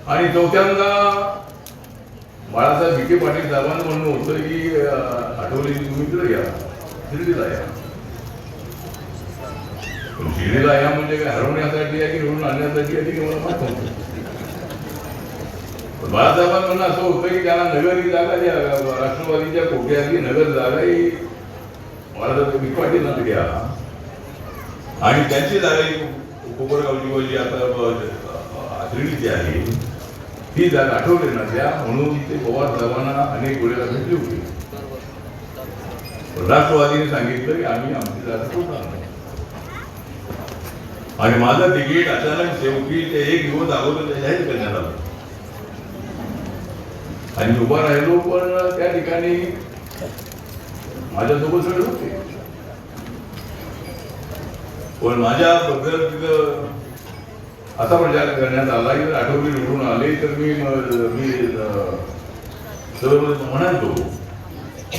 आणि चौथ्यांदा बाळासाहेब विखे पाटील साहेबांचं म्हणणं होतं की आठवले तुम्ही इकडे या, शिर्डीला या. पण शिर्डीला या म्हणजे काय हरवण्यासाठी आहे की निवडून आणण्यासाठी आहे की मला माहित नव्हतं. बाळासाहेबांचं म्हणणं असं होतं की त्यांना नगर ही जागा जी राष्ट्रवादीच्या कोट्यातली नगर जागा ही बाळासाहेब विखे पाटील घ्या आणि त्यांची जागा ही कोपरगावची जी आता शिर्डीची आहे ती जागा आठवली ना त्या म्हणून ते पवार साहेबांना अनेक वेळेला भेटली होती. राष्ट्रवादीने सांगितलं की आम्ही आमची जागा सोडणार नाही. आणि माझं तिकीट अचानक शेवटी ते एक दिवस अगोदर जाहीर करण्यात आलं आणि उभा राहिलो. पण त्या ठिकाणी माझ्यासोबत सगळे होते. पण माझ्याबद्दल तिथं असा प्रचार करण्यात आला की आठवडी निवडून आले तर मी सर्व म्हणालो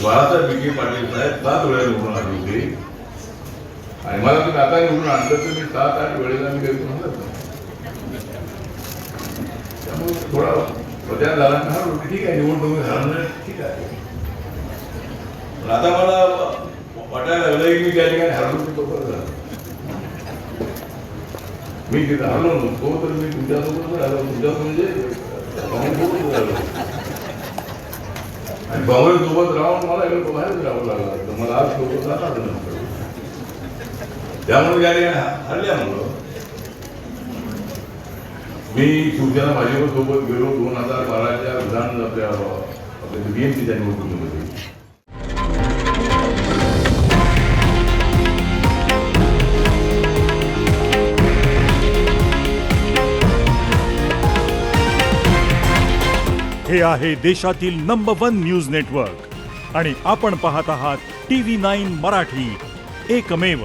बाळासाहेब विखे पाटील साहेब 7 वेळा निवडून आले होते आणि मला तुम्ही आता निवडून आणलं तर मी 7-8 वेळेला मी काही म्हणत नाही. त्यामुळे थोडा प्रचार झाला ना ठीक आहे निवडणूक झालं ठीक आहे. पण आता मला वाटायला लागलं की मी त्या ठिकाणी हरलो तो बरं झालं. मी तिथे हरलो नव्हतो तर मी तुमच्यासोबत राहिलो. तुमच्यासोबत म्हणजे काँग्रेससोबत राहिलो आणि काँग्रेससोबत राहून मला इकडे बाहेरच राहावं लागलं. तर मला आज सोबत जाणार नसतं. त्यामुळे त्या हरल्या म्हणलं मी शिवसेना भाजपसोबत गेलो 2012च्या विधान आपल्या बीएमसीच्या निवडणुकीमध्ये. हे आहे देशातील नंबर 1 न्यूज नेटवर्क आणि आपण पाहत आहात TV9 मराठी, एकमेव.